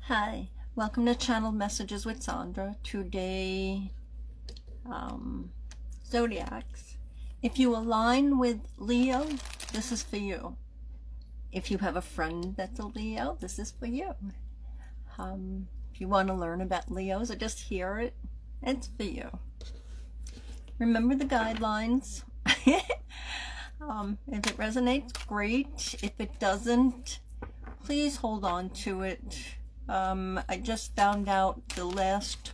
Hi, welcome to Channel Messages with Sandra. Today, zodiacs. If you align with Leo, this is for you. If you have a friend that's a Leo, this is for you. If you want to learn about Leos or just hear it, it's for you. Remember the guidelines. If it resonates, great. If it doesn't, please hold on to it. I just found out the last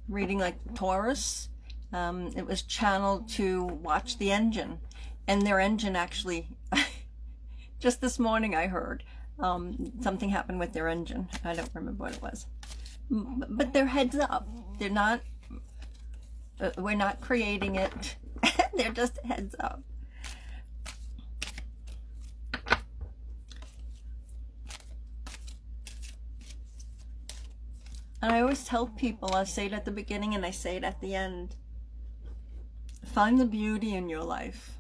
reading, like Taurus, it was channeled to watch the engine, and their engine actually, just this morning I heard, something happened with their engine. I don't remember what it was, but they're heads up. They're not, we're not creating it. They're just heads up. And I always tell people, I say it at the beginning and I say it at the end, find the beauty in your life.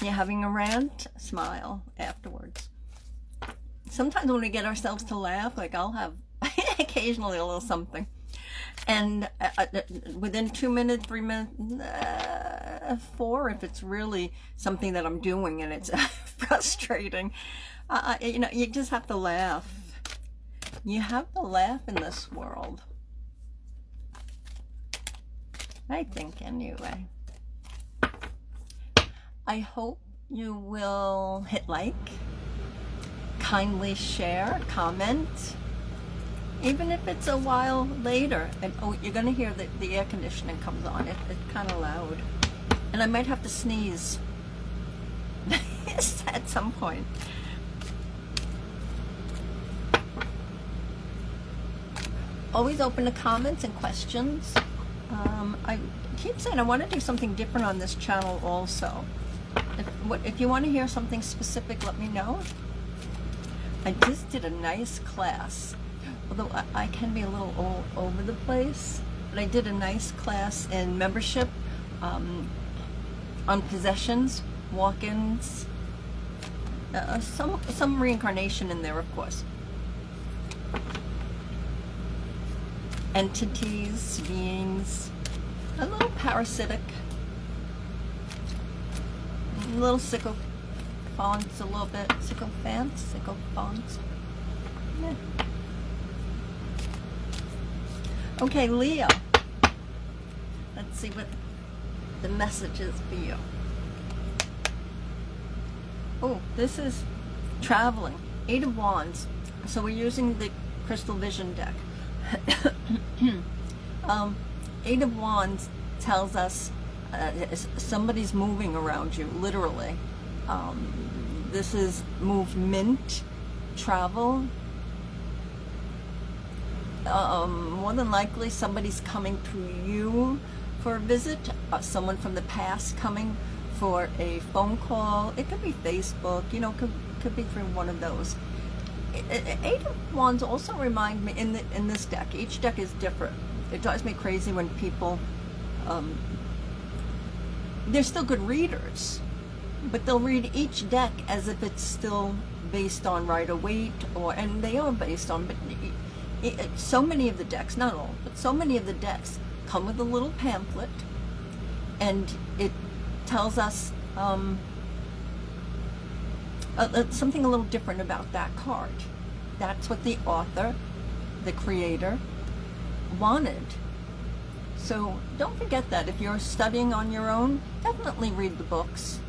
You're having a rant, smile afterwards. Sometimes when we get ourselves to laugh, like I'll have occasionally a little something. And within 2 minutes, 3 minutes, 4, if it's really something that I'm doing and it's frustrating, you just have to laugh. You have to laugh in this world. I think, anyway. I hope you will hit like, kindly share, comment, even if it's a while later. And oh, you're going to hear that the air conditioning comes on. It's kind of loud. And I might have to sneeze at some point. Always open to comments and questions. I keep saying I want to do something different on this channel also. If you want to hear something specific, let me know. I just did a nice class, although I can be a little all over the place, but I did a nice class in membership on possessions, walk-ins, some reincarnation in there, of course. Entities, beings, a little parasitic, a little sycophants, a little bit, sycophants. Yeah. Okay, Leo, let's see what the message is for you. Oh, this is traveling, 8 of Wands, so we're using the Crystal Vision deck. 8 of Wands tells us somebody's moving around you, literally. This is movement, travel. More than likely somebody's coming to you for a visit, someone from the past coming for a phone call. It could be Facebook, could be through one of those. 8 of Wands also remind me, in this deck, each deck is different. It drives me crazy when people, they're still good readers, but they'll read each deck as if it's still based on Rider-Waite, and they are based on, but so many of the decks, not all, but so many of the decks come with a little pamphlet, and it tells us something a little different about that card. That's what the author, the creator, wanted. So don't forget that. If you're studying on your own, definitely read the books.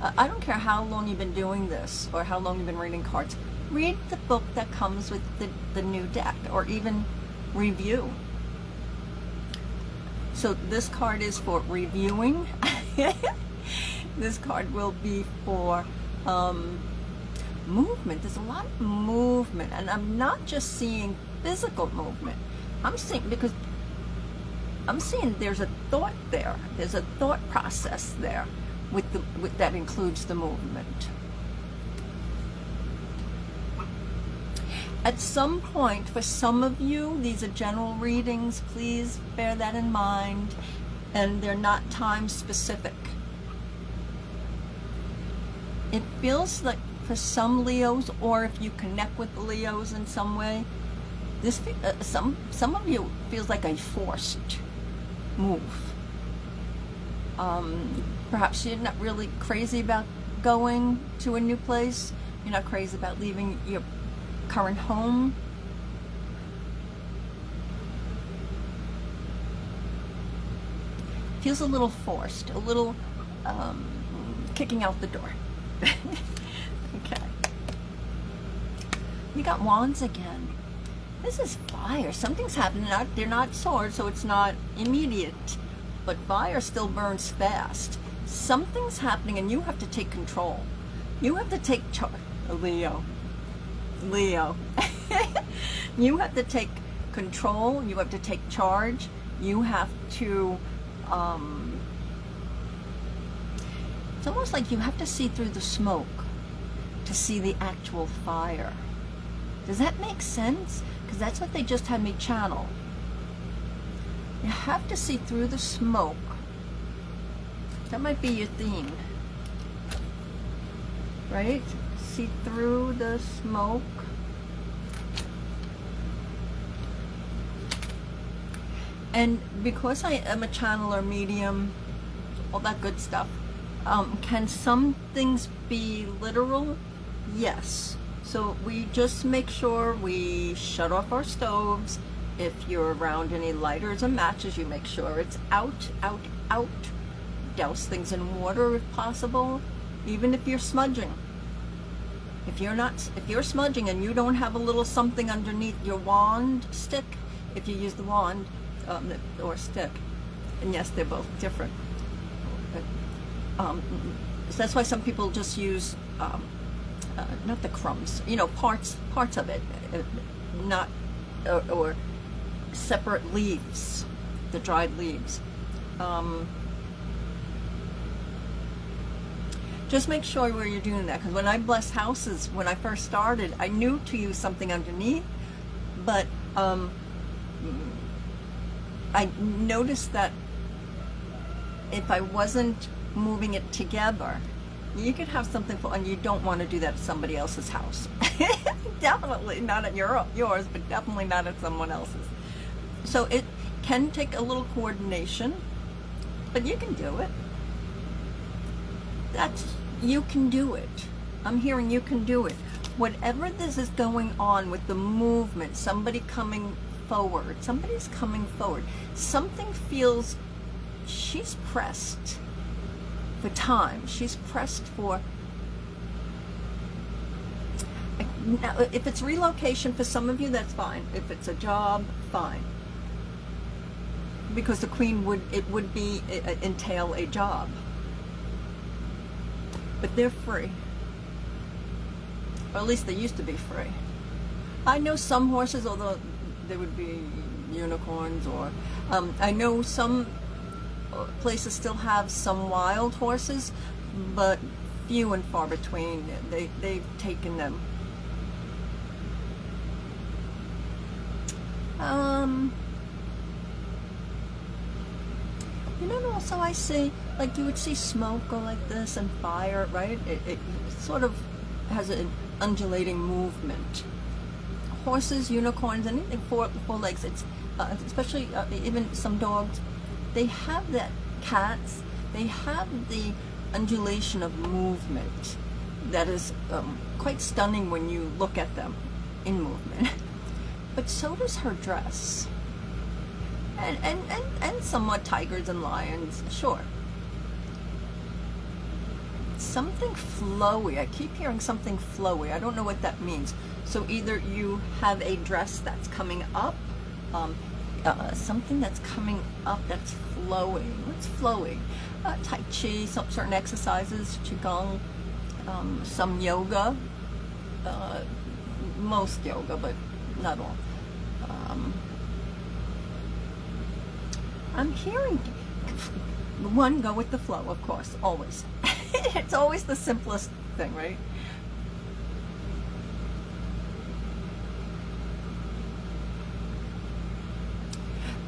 I don't care how long you've been doing this or how long you've been reading cards. Read the book that comes with the new deck, or even review. So this card is for reviewing. This card will be for movement. There's a lot of movement, and I'm not just seeing physical movement. I'm seeing there's a thought there. There's a thought process there with that includes the movement. At some point, for some of you, these are general readings. Please bear that in mind, and they're not time specific. It feels like for some Leos, or if you connect with the Leos in some way, this some of you feels like a forced move. Perhaps you're not really crazy about going to a new place. You're not crazy about leaving your current home. Feels a little forced, a little kicking out the door. Okay. You got wands again. This is fire. Something's happening. They're not swords, so it's not immediate. But fire still burns fast. Something's happening and you have to take control. You have to take charge. Leo. You have to take control. You have to take charge. You have to it's almost like you have to see through the smoke to see the actual fire. Does that make sense? Because that's what they just had me channel. You have to see through the smoke. That might be your theme, right? See through the smoke. And because I am a channeler, medium, all that good stuff, can some things be literal? Yes. So we just make sure we shut off our stoves. If you're around any lighters or matches, you make sure it's out. Douse things in water if possible, even if you're smudging. If you're smudging and you don't have a little something underneath your wand stick, if you use the wand or stick, and yes, they're both different. So that's why some people just use not the crumbs, parts of it, not or separate leaves, the dried leaves. Just make sure where you're doing that, because when I blessed houses, when I first started, I knew to use something underneath, but I noticed that if I wasn't moving it together, you could have something and you don't want to do that at somebody else's house. Definitely not at yours, but definitely not at someone else's. So it can take a little coordination, but you can do it. You can do it. I'm hearing you can do it. Whatever this is going on with the movement, somebody's coming forward. Something feels she's pressed for time. She's pressed for, now, if it's relocation for some of you, that's fine. If it's a job, fine. Because the Queen would entail a job. But they're free. Or at least they used to be free. I know some horses, although they would be unicorns, or I know some places still have some wild horses, but few and far between. They've taken them. Also I see, like you would see smoke go like this and fire, right? It sort of has an undulating movement. Horses, unicorns, anything four legs, it's especially even some dogs, they have that. Cats, they have the undulation of movement that is quite stunning when you look at them in movement. But so does her dress. And somewhat tigers and lions, sure. Something flowy. I keep hearing something flowy. I don't know what that means. So either you have a dress that's coming up, something that's coming up that's flowing. What's flowing? Tai Chi, some certain exercises, Qigong, some yoga, most yoga, but not all. I'm hearing one, go with the flow, of course, always. It's always the simplest thing, right?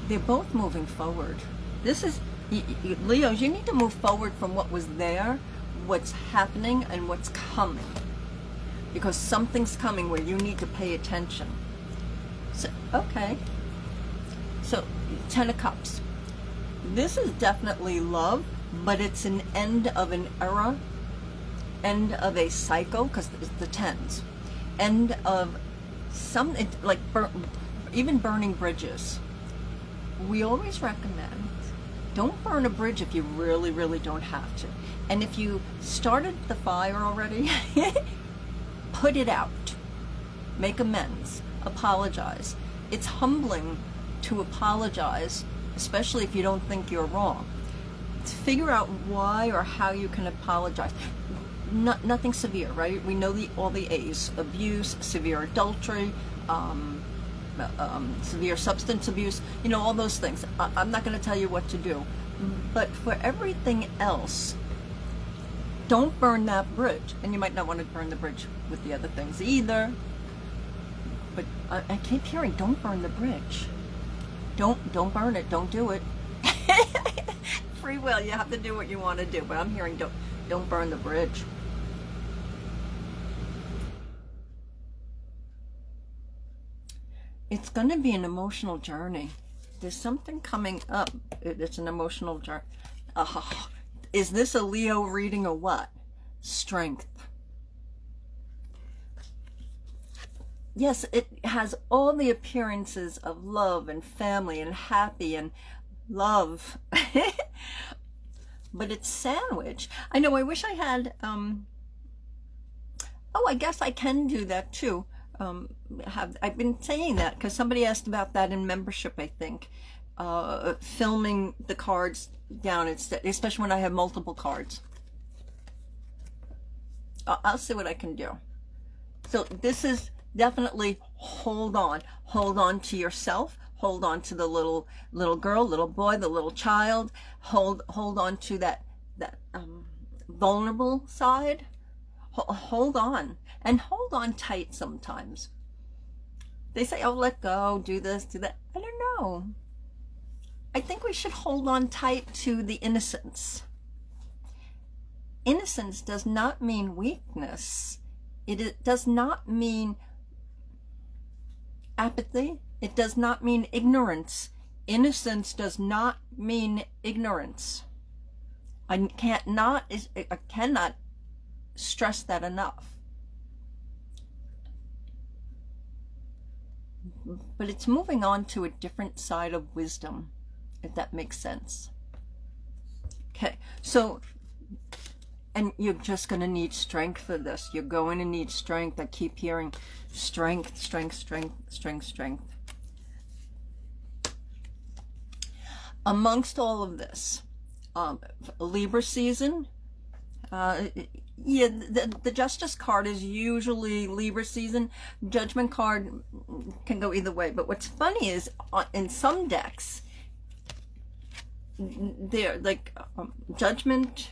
They're both moving forward. This is, Leos, you need to move forward from what was there, what's happening, and what's coming. because something's coming where you need to pay attention. So, okay. So, 10 of Cups. This is definitely love, but it's an end of an era, end of a cycle, because it's the 10s. End of some, like even burning bridges. We always recommend, don't burn a bridge if you really, really don't have to. And if you started the fire already, put it out. Make amends. Apologize. It's humbling to apologize, especially if you don't think you're wrong. Figure out why or how you can apologize. Nothing severe, right? We know all the A's: abuse, severe adultery, severe substance abuse, you know, all those things. I'm not going to tell you what to do. But for everything else, don't burn that bridge. And you might not want to burn the bridge with the other things either. But I keep hearing, don't burn the bridge. Don't burn it. Don't do it. Free will. You have to do what you want to do. But I'm hearing, don't burn the bridge. It's going to be an emotional journey. There's something coming up. It's an emotional journey. Is this a Leo reading or what? Strength. Yes, it has all the appearances of love and family and happy and love. But it's sandwich. I know, I wish I had, oh, I guess I can do that too. I've been saying that because somebody asked about that in membership, I think. Filming the cards down instead, especially when I have multiple cards. I'll see what I can do. So this is definitely hold on to yourself, hold on to the little girl, little boy, the little child, hold on to that vulnerable side. Hold on, and hold on tight sometimes. They say, oh, let go, do this, do that. I don't know. I think we should hold on tight to the innocence. Innocence does not mean weakness. It does not mean apathy. It does not mean ignorance. Innocence does not mean ignorance. I cannot stress that enough. But it's moving on to a different side of wisdom, if that makes sense. Okay, so, and you're just going to need strength for this. You're going to need strength. I keep hearing strength, strength, strength, strength, strength. Amongst all of this, Libra season, yeah, the Justice card is usually Libra season. Judgment card can go either way. But what's funny is in some decks, they're like judgment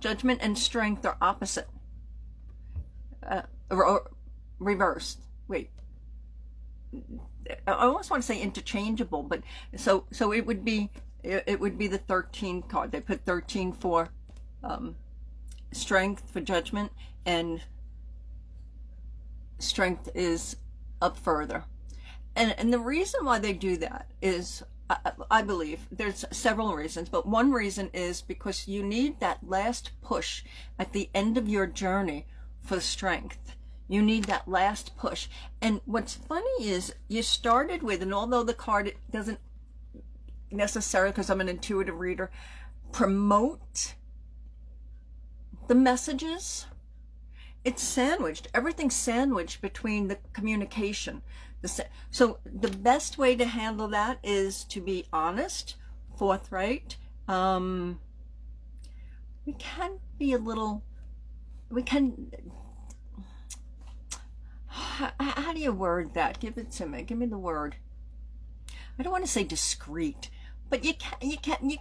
and strength are opposite, or reversed. Wait, I almost want to say interchangeable, but so it would be the 13 card. They put 13 for strength for judgment, and strength is up further. And the reason why they do that is, I believe, there's several reasons, but one reason is because you need that last push at the end of your journey for strength. You need that last push. And what's funny is you started with, and although the card doesn't necessarily, because I'm an intuitive reader, promote the messages, it's sandwiched. Everything's sandwiched between the communication. So the best way to handle that is to be honest, forthright. We can be a little, how do you word that? Give it to me. Give me the word. I don't want to say discreet, but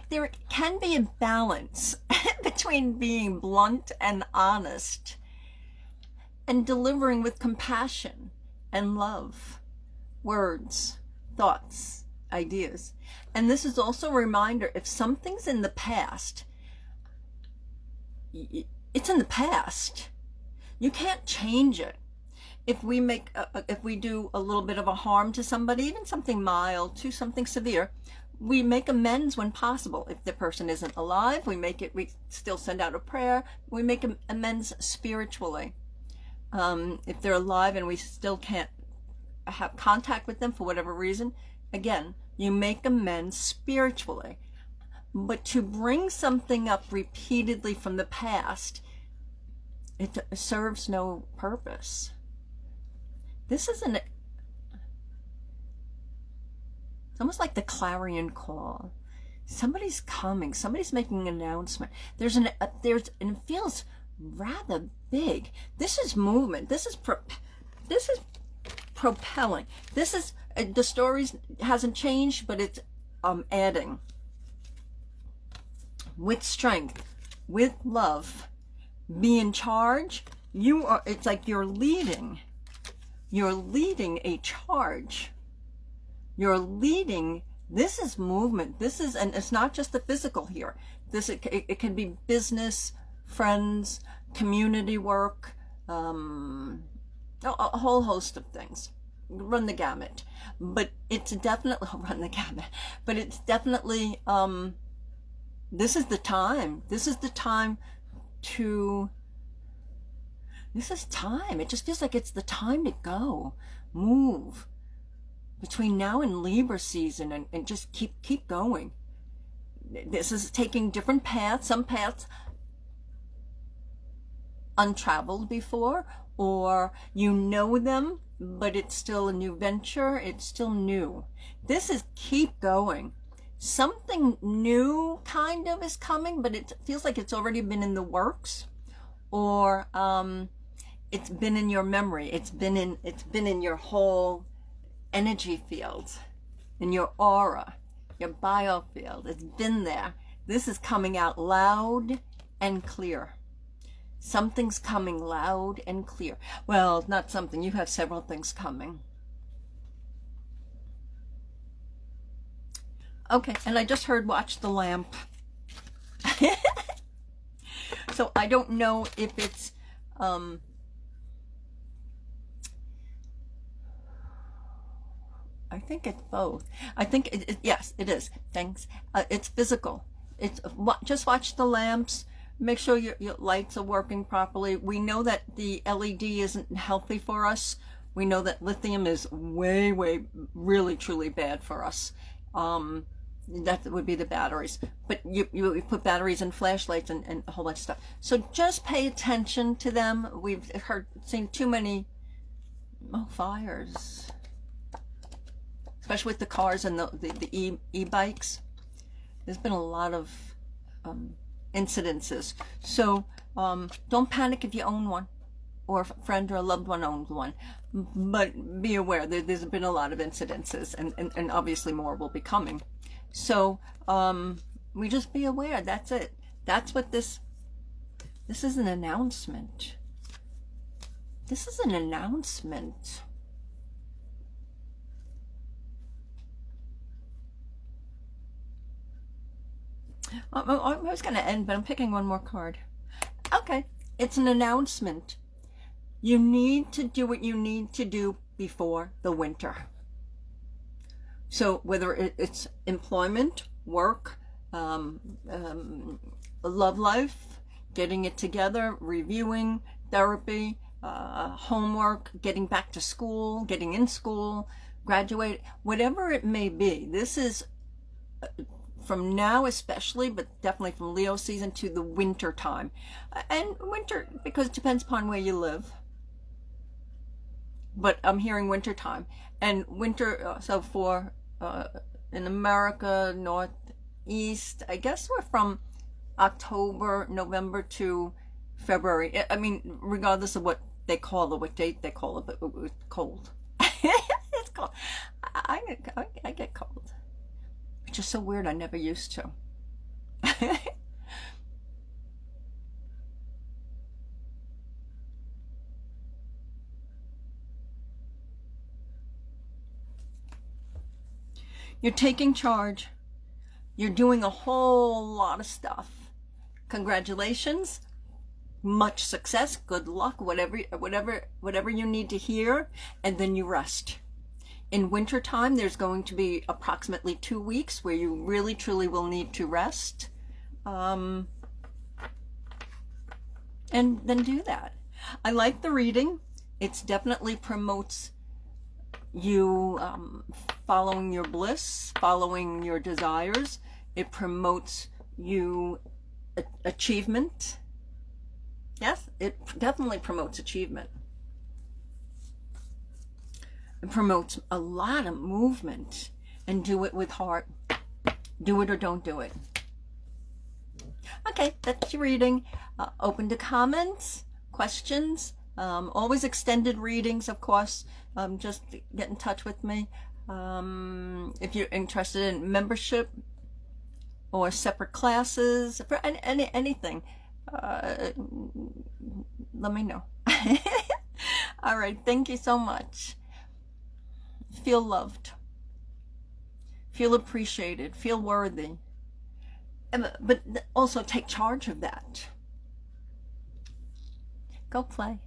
there can be a balance between being blunt and honest and delivering with compassion and love, words, thoughts, ideas. And this is also a reminder, if something's in the past, it's in the past. You can't change it. If we if we do a little bit of a harm to somebody, even something mild to something severe, we make amends when possible. If the person isn't alive, we still send out a prayer. We make amends spiritually. If they're alive and we still can't have contact with them for whatever reason, again, you make amends spiritually. But to bring something up repeatedly from the past, it serves no purpose. This isn't. It's almost like the clarion call. Somebody's coming. Somebody's making an announcement. And it feels rather big. This is movement. This is propelling. This is the story hasn't changed, but it's adding with strength, with love. Be in charge. It's like you're leading. You're leading a charge. You're leading. This is movement. And it's not just the physical here. It can be business, friends, community work, a whole host of things. Run the gamut. But it's definitely this is the time. This is time. It just feels like it's the time to go. Move. Between now and Libra season and just keep going. This is taking different paths. Some paths untraveled before, or you know them, but it's still a new venture. It's still new. This is keep going. Something new kind of is coming, but it feels like it's already been in the works, or it's been in your memory. It's been in your whole energy field, in your aura, your biofield. It's been there. This is coming out loud and clear. Something's coming loud and clear. Well, not something. You have several things coming. Okay, and I just heard watch the lamp. So I don't know if it's I think it's both. I think yes, it is. Thanks. It's physical. It's just watch the lamps. Make sure your lights are working properly. We know that the LED isn't healthy for us. We know that lithium is way, really, truly bad for us. That would be the batteries. But you put batteries in flashlights and a whole bunch of stuff. So just pay attention to them. We've seen too many fires, especially with the cars and the e-bikes. There's been a lot of incidences. So don't panic if you own one, or a friend or a loved one owns one. But be aware there's been a lot of incidences, and obviously more will be coming. So we just be aware. That's it. That's what this is an announcement. This is an announcement. I was going to end, but I'm picking one more card. Okay. It's an announcement. You need to do what you need to do before the winter. So whether it's employment, work, love life, getting it together, reviewing, therapy, homework, getting back to school, getting in school, graduate, whatever it may be. This is from now especially, but definitely from Leo season to the winter time. And winter, because it depends upon where you live. But I'm hearing winter time. And winter, so for in America, Northeast, I guess we're from October, November to February. I mean, regardless of what they call it, what date they call it, but it's cold. It's cold. I get cold. Which is so weird, I never used to. You're taking charge. You're doing a whole lot of stuff. Congratulations. much success, good luck, whatever you need to hear, and then you rest. In wintertime, there's going to be approximately 2 weeks where you really truly will need to rest. And then do that. I like the reading. It definitely promotes you following your bliss, following your desires. It promotes you achievement. Yes, it definitely promotes achievement. It promotes a lot of movement, and do it with heart. Do it or don't do it. Okay, that's your reading. Open to comments, questions, always extended readings, of course. Just get in touch with me. If you're interested in membership or separate classes, for anything, let me know. All right, thank you so much. Feel loved. Feel appreciated. Feel worthy. But also take charge of that. Go play.